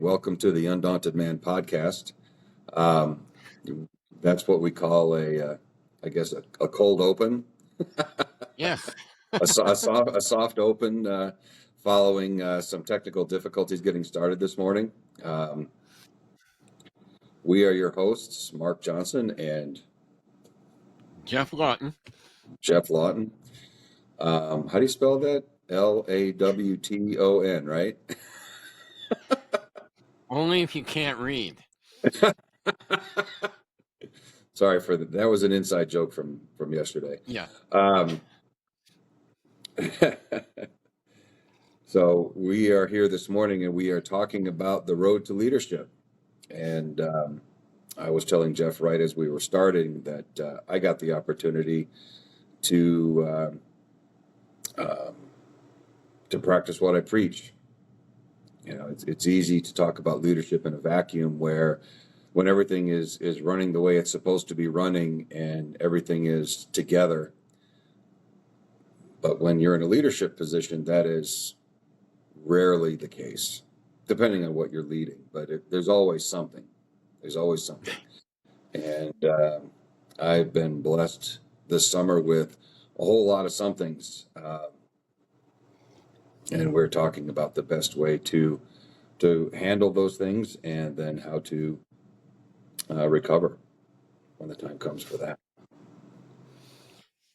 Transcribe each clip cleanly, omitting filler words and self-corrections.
Welcome to the Undaunted Man podcast. Um, that's what we call I guess, a cold open, Yes. a soft open, following some technical difficulties getting started this morning. Um, we are your hosts, Mark Johnson and Geoff Lawton. Geoff Lawton. How do you spell that? Lawton, right? Only if you can't read. Sorry for that. That was an inside joke from yesterday. Yeah. Um, so we are here this morning and we are talking about the road to leadership. And I was telling Geoff right as we were starting that I got the opportunity to to practice what I preach. You know, it's easy to talk about leadership in a vacuum where when everything is running the way it's supposed to be running and everything is together. But when you're in a leadership position, that is rarely the case, depending on what you're leading. But there's always something. There's always something. And I've been blessed this summer with a whole lot of somethings. And we're talking about the best way to handle those things and then how to recover when the time comes for that.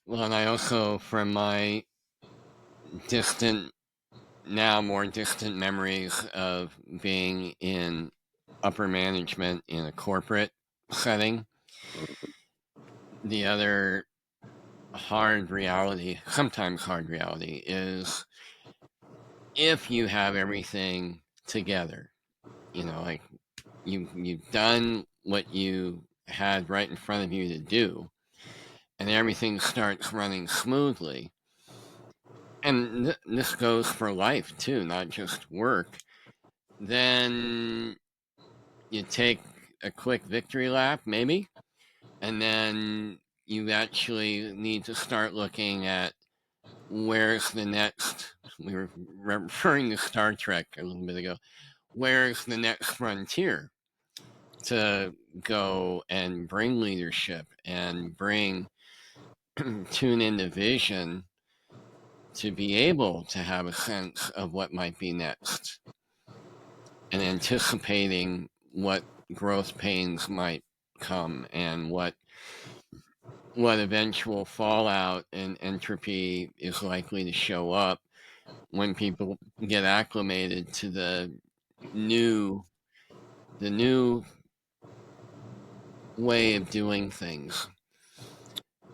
Well, and I also, from my more distant memories of being in upper management in a corporate setting, the other sometimes hard reality, is if you have everything together, like you've done what you had right in front of you to do, and everything starts running smoothly. And this goes for life too, not just work. Then you take a quick victory lap, maybe, and then you actually need to start looking at where's the next. We were referring to Star Trek a little bit ago. Where's the next frontier to go and bring leadership and tune into vision to be able to have a sense of what might be next and anticipating what growth pains might come and what eventual fallout and entropy is likely to show up when people get acclimated to the new way of doing things.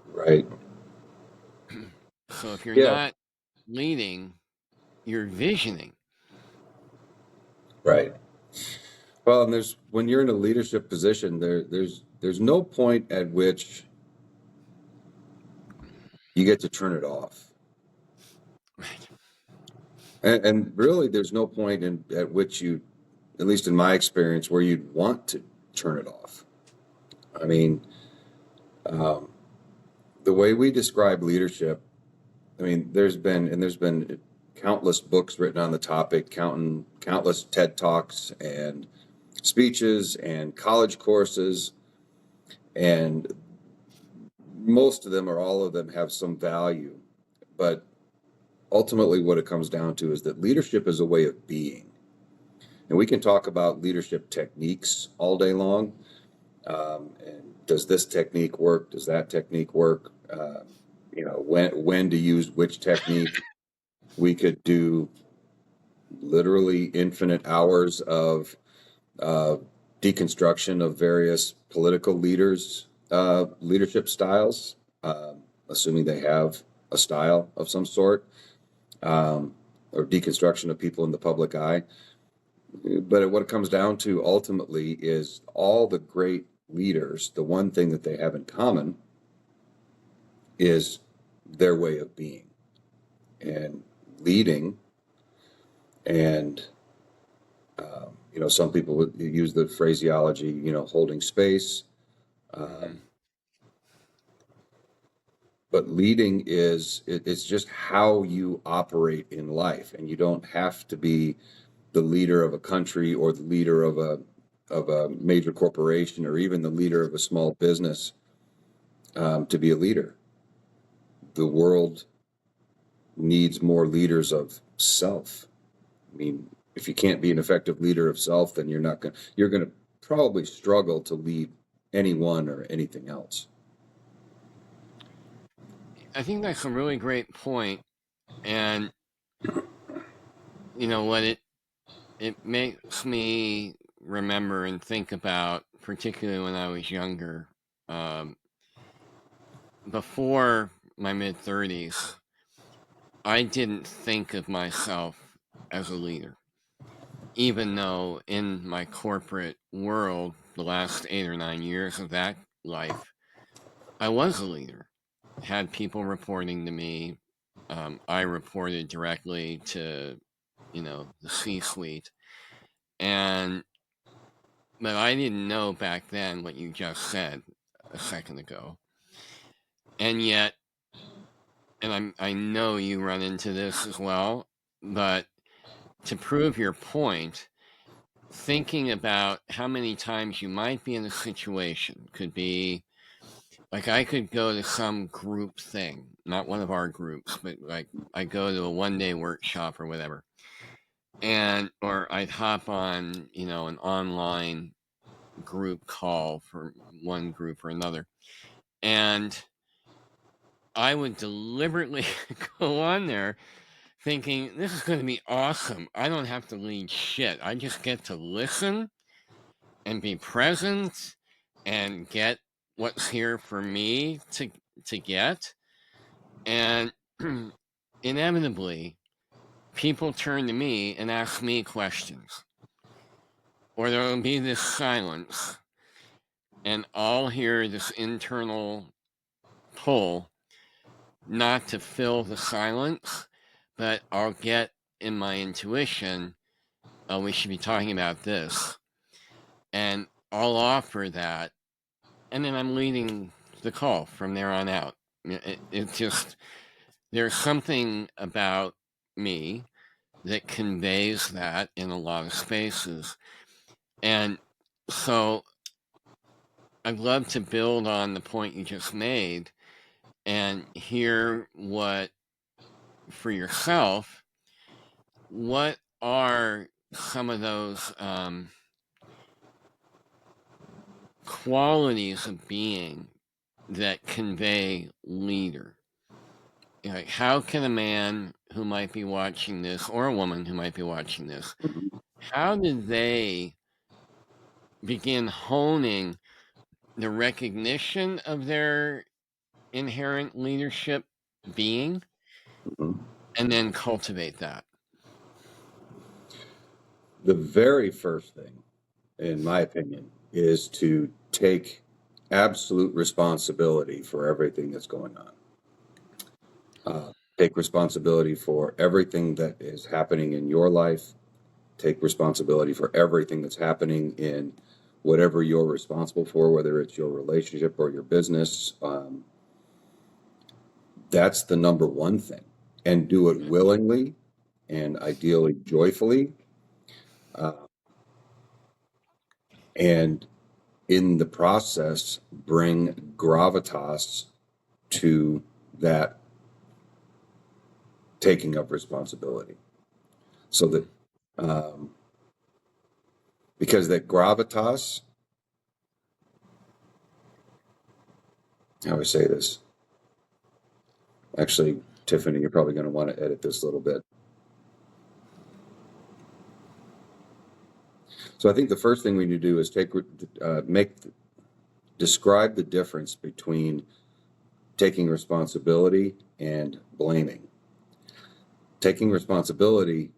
Right. So if you're Yeah. not leading, you're visioning. Right. Well, and when you're in a leadership position, there's no point at which you get to turn it off. Right. And really, there's no point at which you, at least in my experience, where you'd want to turn it off. I mean, um, the way we describe leadership, I mean, there's been countless books written on the topic, countless TED Talks and speeches and college courses, and most of them or all of them have some value. But ultimately, what it comes down to is that leadership is a way of being. And we can talk about leadership techniques all day long. And does this technique work? Does that technique work? When to use which technique. We could do literally infinite hours of deconstruction of various political leaders' leadership styles, assuming they have a style of some sort, or deconstruction of people in the public eye. But what it comes down to ultimately is all the great leaders, the one thing that they have in common is their way of being and leading. And, some people would use the phraseology, holding space. But leading it's just how you operate in life. And you don't have to be the leader of a country or the leader of a major corporation or even the leader of a small business to be a leader. The world needs more leaders of self. I mean, if you can't be an effective leader of self, then you're going to probably struggle to lead anyone or anything else. I think that's a really great point. And you know what it makes me remember and think about, particularly when I was younger, um, before my mid-30s, I didn't think of myself as a leader, even though in my corporate world, the last 8 or 9 years of that life, I was a leader. Had people reporting to me. I reported directly to, the C-suite. And but I didn't know back then what you just said a second ago. And yet, and I know you run into this as well, but to prove your point, thinking about how many times you might be in a situation could be like I could go to some group thing, not one of our groups, but like I go to a 1-day workshop or whatever. Or I'd hop on, an online group call for one group or another. And I would deliberately go on there thinking, this is going to be awesome. I don't have to lead shit. I just get to listen and be present and get what's here for me to get. And inevitably, people turn to me and ask me questions. Or there will be this silence, and I'll hear this internal pull not to fill the silence, but I'll get in my intuition, oh, we should be talking about this. And I'll offer that, and then I'm leading the call from there on out. It just, there's something about me that conveys that in a lot of spaces. And so I'd love to build on the point you just made and hear what, for yourself, what are some of those qualities of being that convey leader? Like, how can a man who might be watching this, or a woman who might be watching this, how do they begin honing the recognition of their inherent leadership being Mm-hmm. and then cultivate that? The very first thing, in my opinion, is to take absolute responsibility for everything that's going on. Take responsibility for everything that is happening in your life. Take responsibility for everything that's happening in whatever you're responsible for, whether it's your relationship or your business. That's the number one thing. And do it willingly and ideally joyfully. And in the process, bring gravitas to that taking of responsibility. So that, because that gravitas, how do I say this? Actually, Tiffany, you're probably going to want to edit this a little bit. So I think the first thing we need to do is describe the difference between taking responsibility and blaming. Taking responsibility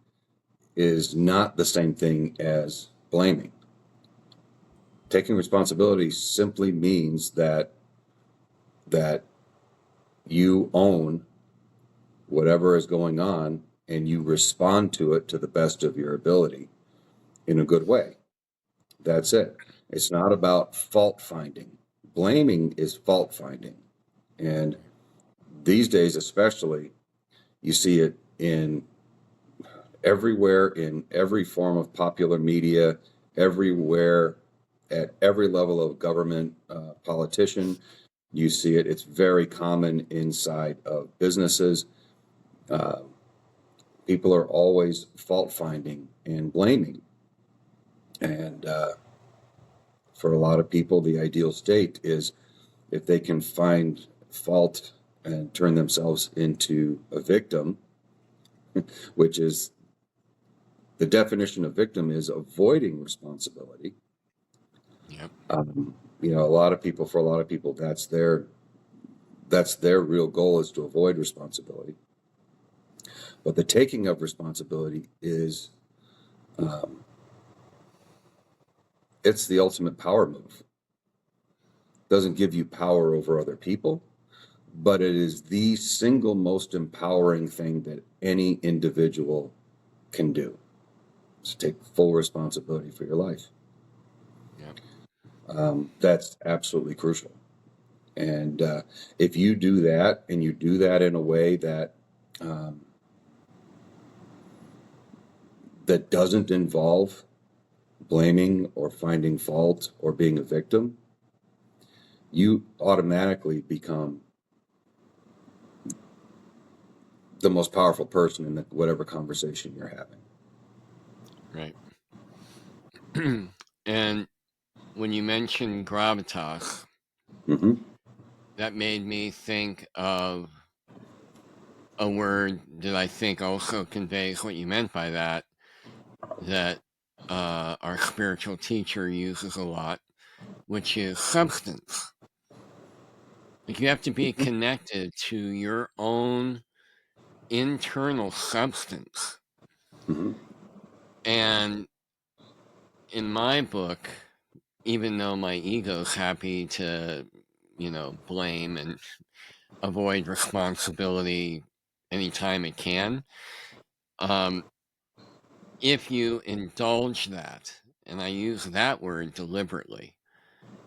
is not the same thing as blaming. Taking responsibility simply means that you own whatever is going on and you respond to it to the best of your ability in a good way. That's it. It's not about fault finding. Blaming is fault finding. And these days, especially, you see it in everywhere in every form of popular media, everywhere at every level of government, politician. You see it. It's very common inside of businesses. Uh, People are always fault finding and blaming. And for a lot of people, the ideal state is if they can find fault and turn themselves into a victim, which is the definition of victim is avoiding responsibility. Yep. You know, for a lot of people, that's their real goal, is to avoid responsibility. But the taking of responsibility is, it's the ultimate power move. It doesn't give you power over other people, but it is the single most empowering thing that any individual can do. To take full responsibility for your life. Yep. That's absolutely crucial. And if you do that, and you do that in a way that that doesn't involve blaming or finding fault or being a victim, you automatically become the most powerful person in whatever conversation you're having. Right. And when you mentioned gravitas, Mm-hmm. that made me think of a word that I think also conveys what you meant by that, that our spiritual teacher uses a lot, which is substance. Like, you have to be connected to your own internal substance. Mm-hmm. And in my book, even though my ego's happy to, blame and avoid responsibility anytime it can, if you indulge that, and I use that word deliberately,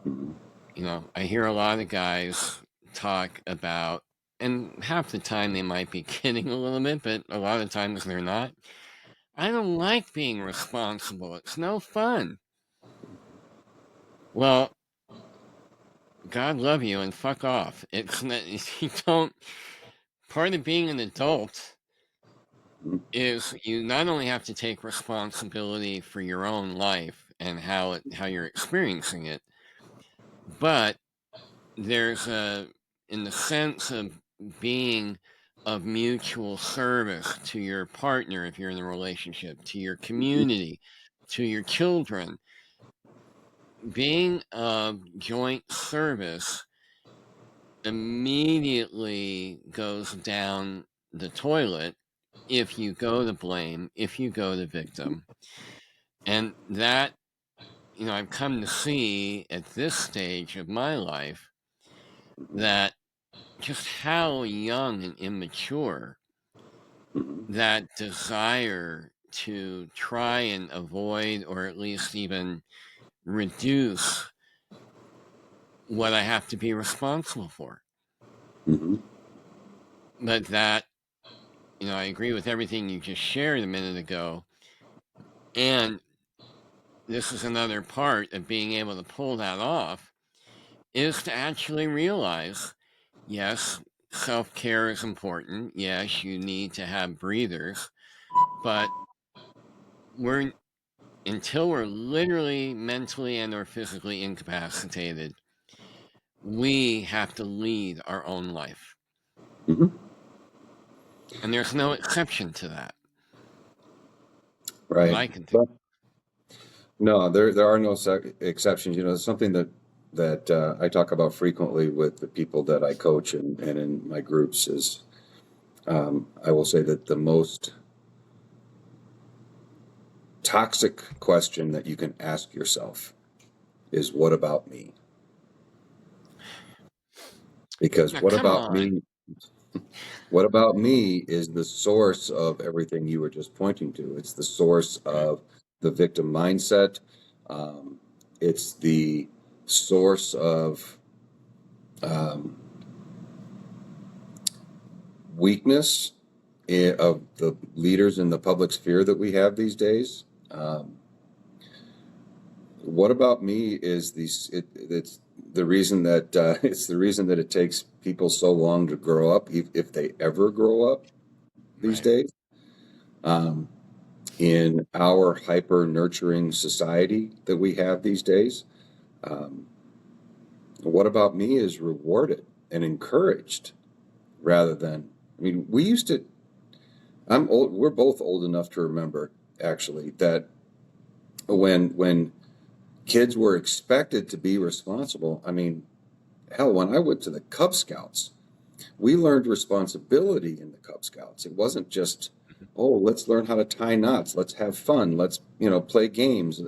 I hear a lot of guys talk about, and half the time they might be kidding a little bit, but a lot of times they're not. I don't like being responsible. It's no fun. Well, God love you and fuck off. It's not, you don't. Part of being an adult is you not only have to take responsibility for your own life and how you're experiencing it, but there's in the sense of being of mutual service to your partner if you're in a relationship, to your community, to your children, being of joint service immediately goes down the toilet if you go to blame, if you go to victim. And that, I've come to see at this stage of my life that just how young and immature that desire to try and avoid, or at least even reduce, what I have to be responsible for. Mm-hmm. But that, I agree with everything you just shared a minute ago. And this is another part of being able to pull that off, is to actually realize, yes, self-care is important. Yes, you need to have breathers, but until we're literally mentally and or physically incapacitated, we have to lead our own life. Mm-hmm. And there's no exception to that. That Right. I can think. But no, there are no exceptions. You know, it's something that I talk about frequently with the people that I coach and in my groups is, I will say that the most toxic question that you can ask yourself is, what about me? Because Now, come on. what about me is the source of everything you were just pointing to. It's the source Right. of the victim mindset. Um, it's the source of um, weakness, of the leaders in the public sphere that we have these days. Um, what about me is it's the reason that it's the reason that it takes people so long to grow up, if they ever grow up these Right. days. Um, in our hyper nurturing society that we have these days, um, what about me is rewarded and encouraged rather than, I mean, we used to, I'm old, we're both old enough to remember actually that when kids were expected to be responsible. I mean, hell, when I went to the Cub Scouts, we learned responsibility in the Cub Scouts. It wasn't just, Mhm. oh, let's learn how to tie knots, let's have fun, let's, play games.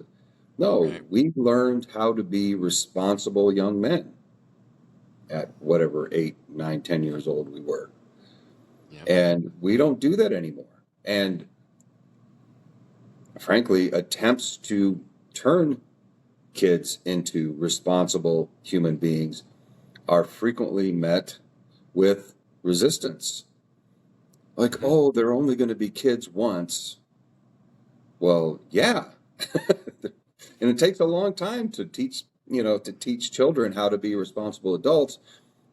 No, Right. we learned how to be responsible young men at whatever 8, 9, 10 years old we were. Yep. And we don't do that anymore. And frankly, attempts to turn kids into responsible human beings are frequently met with resistance. Like, Hmm. oh, they're only going to be kids once. Well, yeah. And it takes a long time to teach children how to be responsible adults.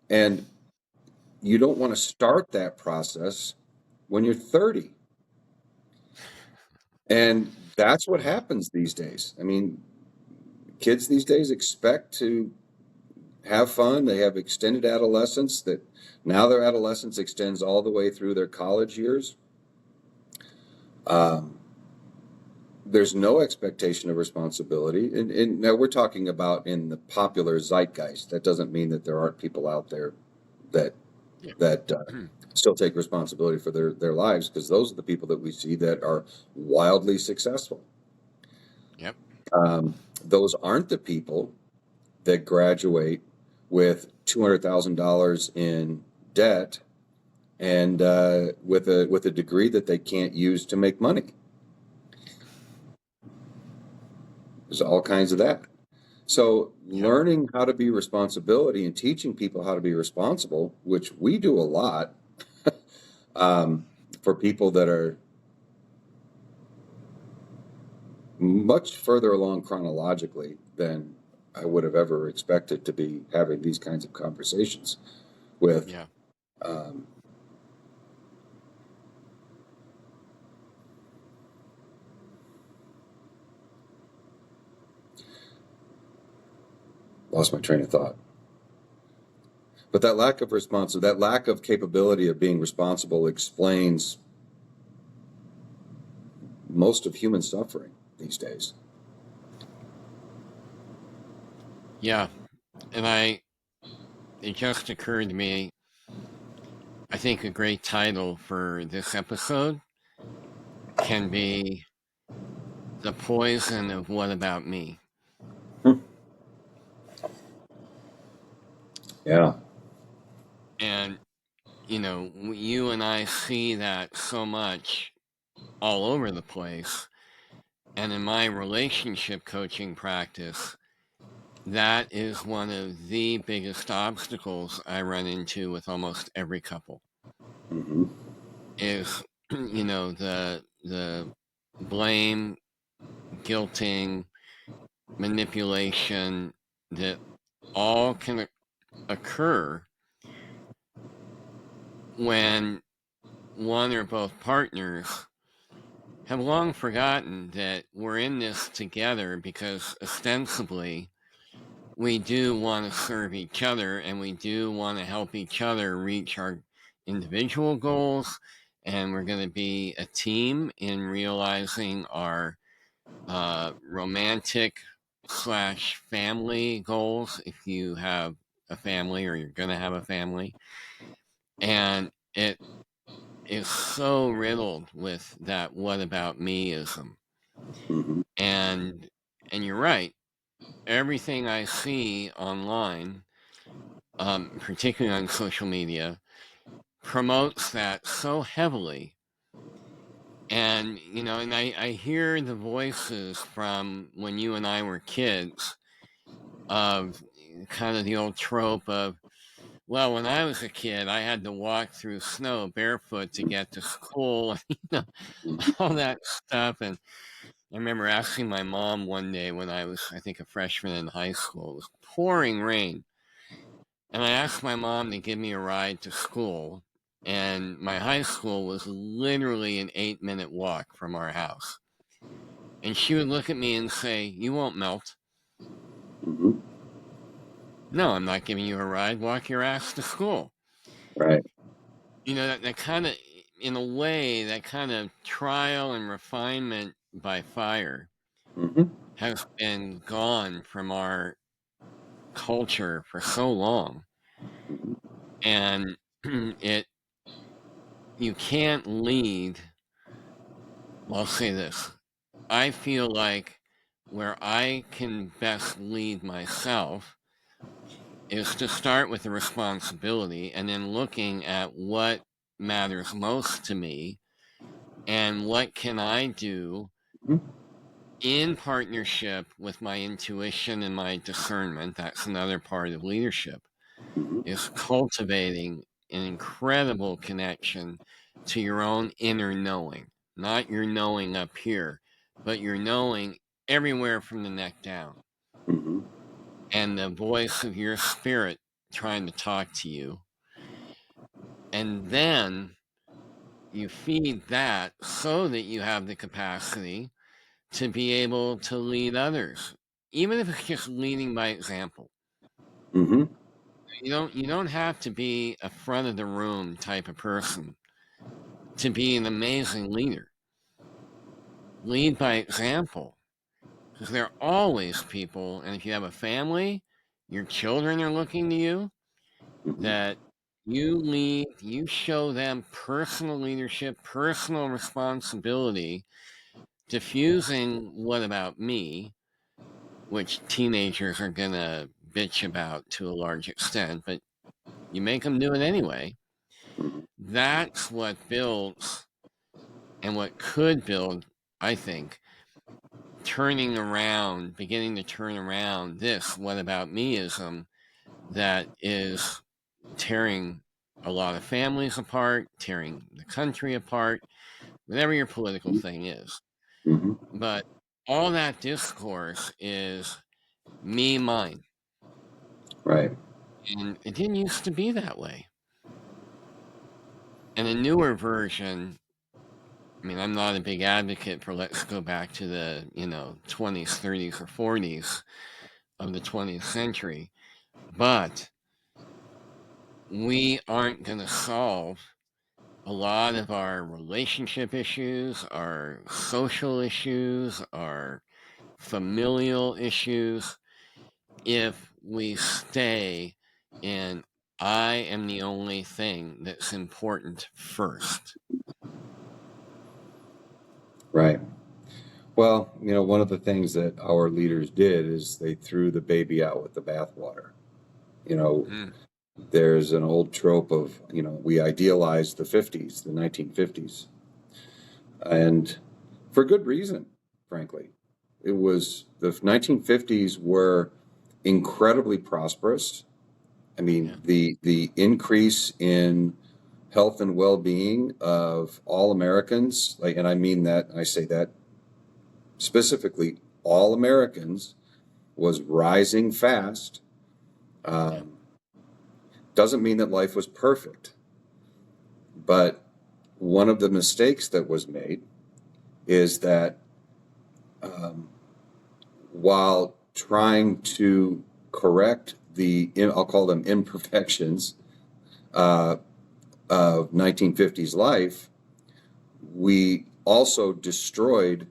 And you don't want to start that process when you're 30. And that's what Yeah. happens these days. I mean, kids these days expect to have fun. They have extended adolescence that now their adolescence extends all the way through their college years. Um, there's no expectation of responsibility. And now we're talking about in the popular zeitgeist. That doesn't mean that there aren't people out there that Yeah. that still take responsibility for their lives, because those are the people that we see that are wildly successful. Yep. Those aren't the people that graduate with $200,000 in debt and with a degree that they can't use to make money. There's all kinds of that. So Yep. learning how to be responsibility and teaching people how to be responsible, which we do a lot, um, for people that are much further along chronologically than I would have ever expected to be having these kinds of conversations with. Yeah. Um, Lost my train of thought. But that lack of capability of being responsible explains most of human suffering these days. Yeah. And it just occurred to me, I think a great title for this episode can be The Poison of What About Me? Hmm. Yeah. And, you and I see that so much all over the place. And in my relationship coaching practice, that is one of the biggest obstacles I run into with almost every couple Hmm. is, the blame, guilting, manipulation that all can occur when one or both partners have long forgotten that we're in this together because ostensibly we do want to serve each other and we do want to help each other reach our individual goals. And we're going to be a team in realizing our romantic slash family goals if you have a family or you're going to have a family. And it is so riddled with that what about meism. Hmm. And and you're right. Everything I see online, particularly on social media, promotes that so heavily. And I hear the voices from when you and I were kids of kind of the old trope of, Well, when I was a kid, I had to walk through snow barefoot to get to school, all that stuff. And I remember asking my mom one day when I was, I think, a freshman in high school. It was pouring rain. And I asked my mom to give me a ride to school. And my high school was literally an 8-minute walk from our house. And she would look at me and say, "You won't melt." Hmm. "No, I'm not giving you a ride. Walk your ass to school." Right. That kind of, in a way, that kind of trial and refinement by fire Hmm. has been gone from our culture for so long. Hmm. And it, you can't lead. Well, I'll say this. I feel like where I can best lead myself is to start with the responsibility and then looking at what matters most to me and what can I do in partnership with my intuition and my discernment. That's another part of leadership, Hmm. is cultivating an incredible connection to your own inner knowing, not your knowing up here, but your knowing everywhere from the neck down, Hmm. and the voice of your spirit trying to talk to you. And then you feed that so that you have the capacity to be able to lead others, even if it's just leading by example. Hmm. You don't have to be a front of the room type of person to be an amazing leader. Lead by example, because there are always people, and if you have a family, your children are looking to you, Hmm. that you lead, you show them personal leadership, personal responsibility, diffusing "what about me," which teenagers are going to bitch about to a large extent, but you make them do it anyway. That's what builds, and what could build, I think, beginning to turn around this "what about meism" that is tearing a lot of families apart, tearing the country apart, whatever your political thing is. Hmm. But all that discourse is me, mine. Right. And it didn't used to be that way. And a newer version, I mean, I'm not a big advocate for let's go back to the, 20s, 30s, or 40s of the 20th century, but we aren't going to solve a lot of our relationship issues, our social issues, our familial issues, if we stay in "I am the only thing that's important" first. Right. Well, one of the things that our leaders did is they threw the baby out with the bathwater. You know, Mm, there's an old trope of, we idealized the 50s, the 1950s, and for good reason, frankly. It was the 1950s were incredibly prosperous. I yeah. mean, the increase in health and well-being of all Americans, like, and I mean that, I say that specifically, all Americans, was rising fast. Yeah. Um, doesn't mean that life was perfect, but one of the mistakes that was made is that um, while trying to correct I'll call them imperfections uh, of 1950s life, we also destroyed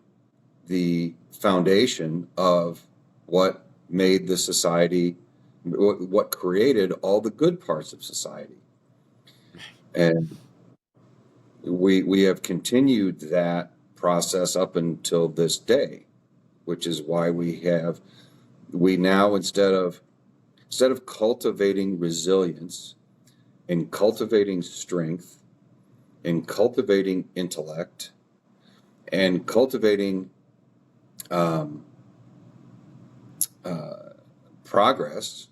the foundation of what made the society, what created all the good parts of society. And we have continued that process up until this day, which is why we now, instead of cultivating resilience and cultivating strength and cultivating intellect and cultivating um, uh, progress,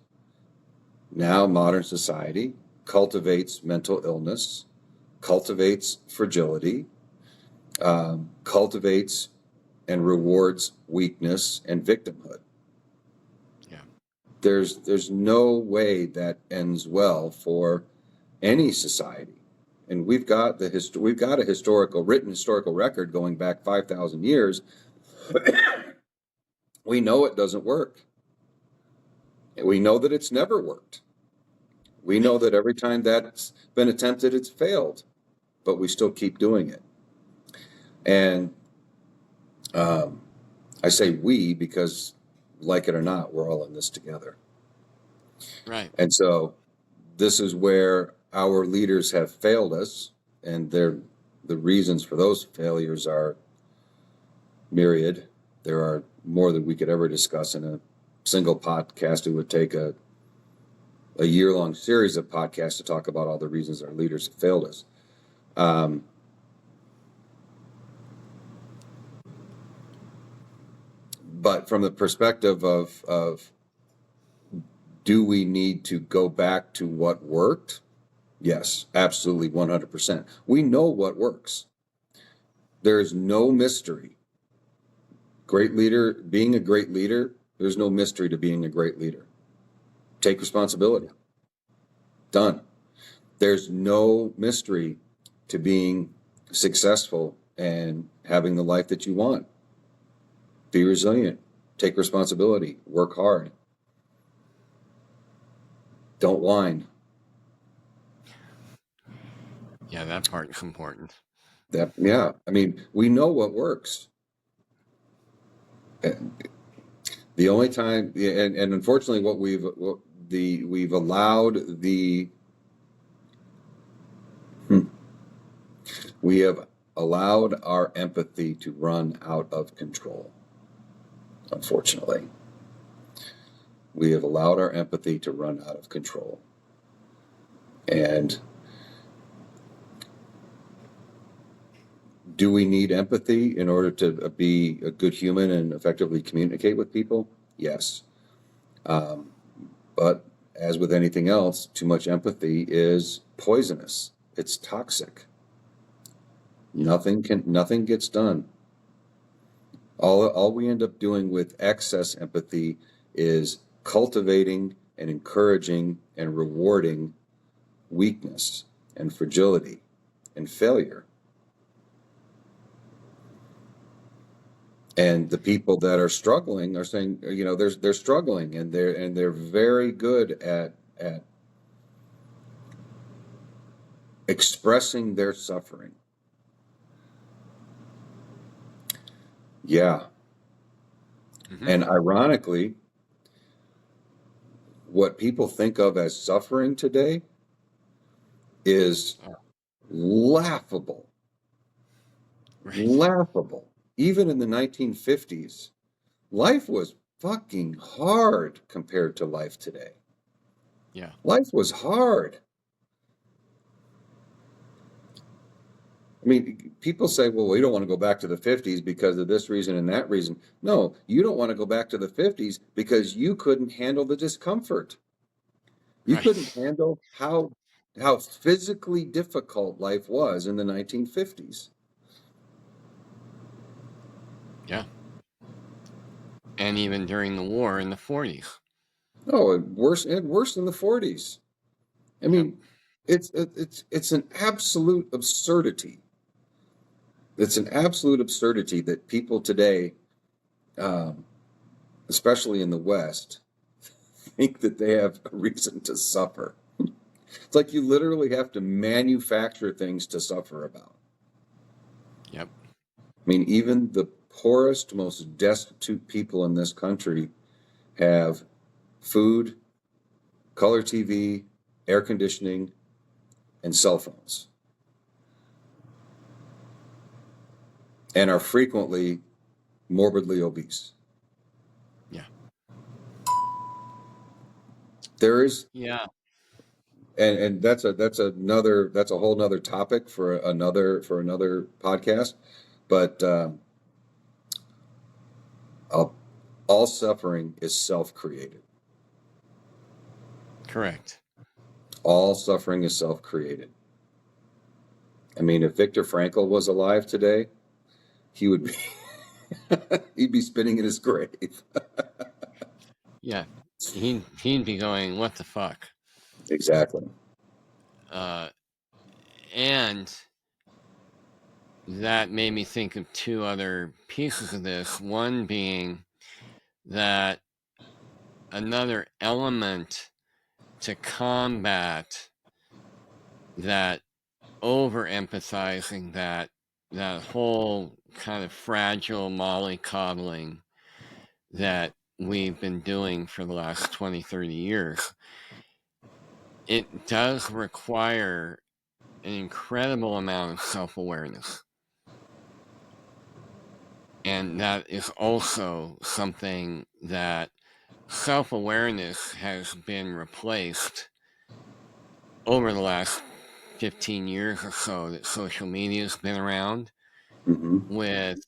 now modern society cultivates mental illness, cultivates fragility, cultivates and rewards weakness and victimhood. Yeah. There's no way that ends well for any society. And we've got a written historical record going back 5,000 years. We know it doesn't work. We know that it's never worked. We know that every time that's been attempted, it's failed, but we still keep doing it. And I say we because, like it or not, we're all in this together. Right. And so this is where our leaders have failed us, and the reasons for those failures are myriad. There are more than we could ever discuss in a single podcast. It would take a year-long series of podcasts to talk about all the reasons our leaders have failed us. But from the perspective of do we need to go back to what worked? Yes, absolutely, 100%. We know what works. There is no mystery. Great leader, being a great leader, there's no mystery to being a great leader. Take responsibility. Done. There's no mystery to being successful and having the life that you want. Be resilient. Take responsibility. Work hard. Don't whine. Yeah, that part is important. I mean, we know what works. The only time, and unfortunately, we've allowed we have allowed our empathy to run out of control. Unfortunately, we have allowed our empathy to run out of control, and do we need empathy in order to be a good human and effectively communicate with people? Yes. But as with anything else, too much empathy is poisonous. It's toxic. Nothing gets done. All we end up doing with excess empathy is cultivating and encouraging and rewarding weakness and fragility and failure. And the people that are struggling are saying, they're struggling, and they're very good at expressing their suffering. Yeah. Mm-hmm. And ironically, what people think of as suffering today is laughable. Right. Laughable. Even in the 1950s, life was fucking hard compared to life today. Yeah. Life was hard. I mean, people say, well, we don't want to go back to the 50s because of this reason and that reason. No, you don't want to go back to the 50s because you couldn't handle the discomfort. You Right. couldn't handle how physically difficult life was in the 1950s. Yeah. And even during the war in the 40s. Oh, worse in the 40s. I mean, it's an absolute absurdity. It's an absolute absurdity that people today, especially in the West, think that they have a reason to suffer. It's like you literally have to manufacture things to suffer about. Yep. I mean, even the poorest, most destitute people in this country have food, color TV, air conditioning, and cell phones, and are frequently morbidly obese. Yeah. There is, Yeah. and that's a whole nother topic for another podcast. But all suffering is self-created. Correct. All suffering is self-created. I mean, if Viktor Frankl was alive today, he would be he'd be spinning in his grave. Yeah. He'd be going, what the fuck? Exactly. And that made me think of two other pieces of this. One being that another element to combat that overemphasizing that whole kind of fragile mollycoddling that we've been doing for the last 20, 30 years, it does require an incredible amount of self-awareness. And that is also something that self-awareness has been replaced over the last 15 years or so that social media has been around Mm-hmm. with,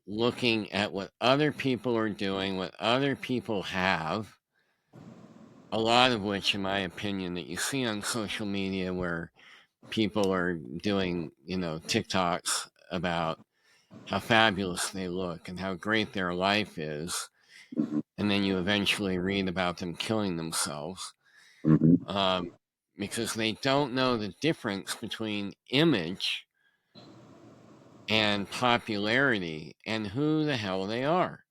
looking at what other people are doing, what other people have, a lot of which, in my opinion, that you see on social media where people are doing, TikToks about how fabulous they look and how great their life is. Mm-hmm. And then you eventually read about them killing themselves Mm-hmm. because they don't know the difference between image and popularity and who the hell they are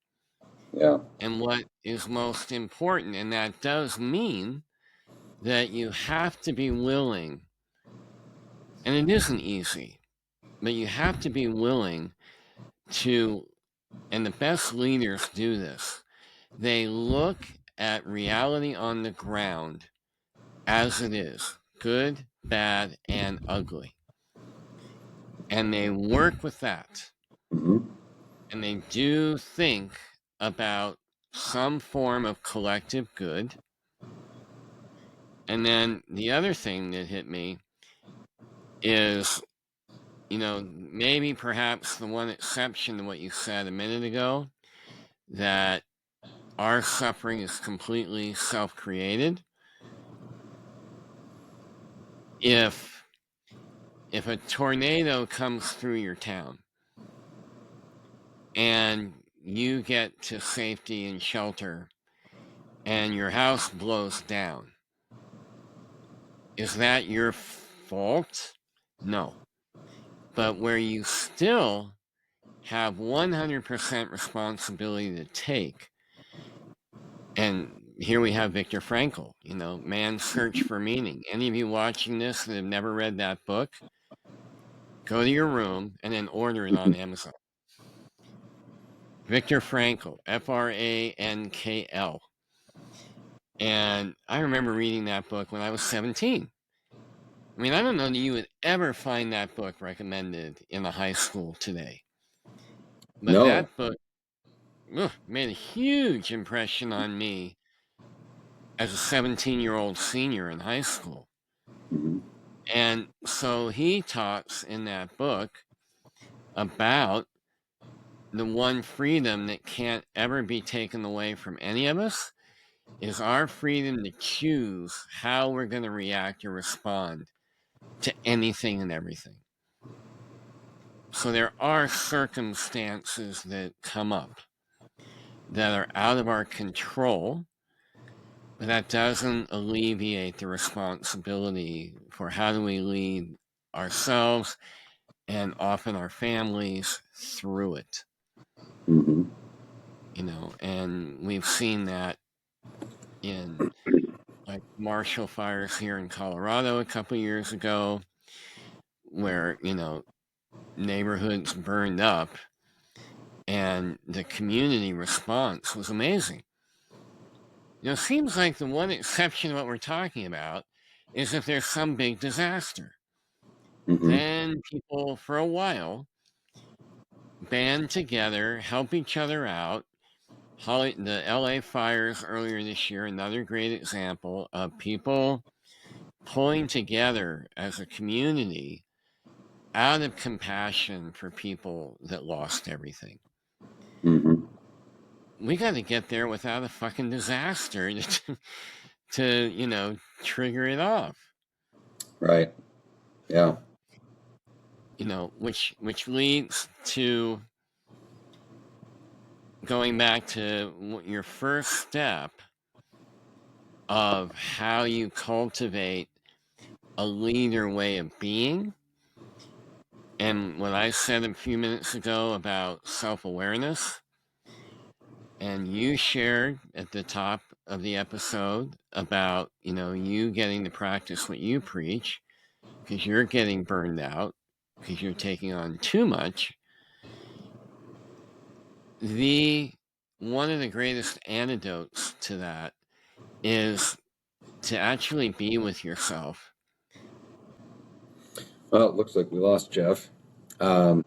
Yeah. and what is most important. And that does mean that you have to be willing, and it isn't easy, but you have to be willing to, and the best leaders do this, they look at reality on the ground as it is, good, bad, and ugly. And they work with that. Mm-hmm. And they do think about some form of collective good. And then the other thing that hit me is, maybe perhaps the one exception to what you said a minute ago, that our suffering is completely self-created. If a tornado comes through your town and you get to safety and shelter and your house blows down, is that your fault? No. But where you still have 100% responsibility to take, and here we have Viktor Frankl, Man's Search for Meaning. Any of you watching this that have never read that book, go to your room and then order it on Amazon. Viktor Frankl, Frankl. And I remember reading that book when I was 17. I mean, I don't know that you would ever find that book recommended in a high school today. But No. that book made a huge impression on me as a 17-year-old senior in high school. Mm-hmm. And so he talks in that book about the one freedom that can't ever be taken away from any of us is our freedom to choose how we're going to react or respond to anything and everything. So there are circumstances that come up that are out of our control, but that doesn't alleviate the responsibility for how do we lead ourselves and often our families through it. Mm-hmm. And we've seen that in like Marshall fires here in Colorado a couple years ago, where, neighborhoods burned up and the community response was amazing. It seems like the one exception to what we're talking about is if there's some big disaster. Mm-hmm. Then people, for a while, band together, help each other out. The LA fires earlier this year, another great example of people pulling together as a community out of compassion for people that lost everything. Mm-hmm. We got to get there without a fucking disaster to trigger it off. Right. Yeah. Which leads to going back to your first step of how you cultivate a leader way of being. And what I said a few minutes ago about self-awareness, and you shared at the top of the episode about, you getting to practice what you preach because you're getting burned out because you're taking on too much. One of the greatest antidotes to that is to actually be with yourself. Well, it looks like we lost Geoff. So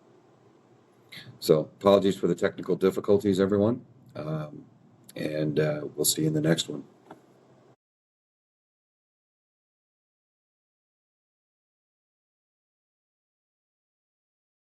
apologies for the technical difficulties, everyone. And we'll see you in the next one.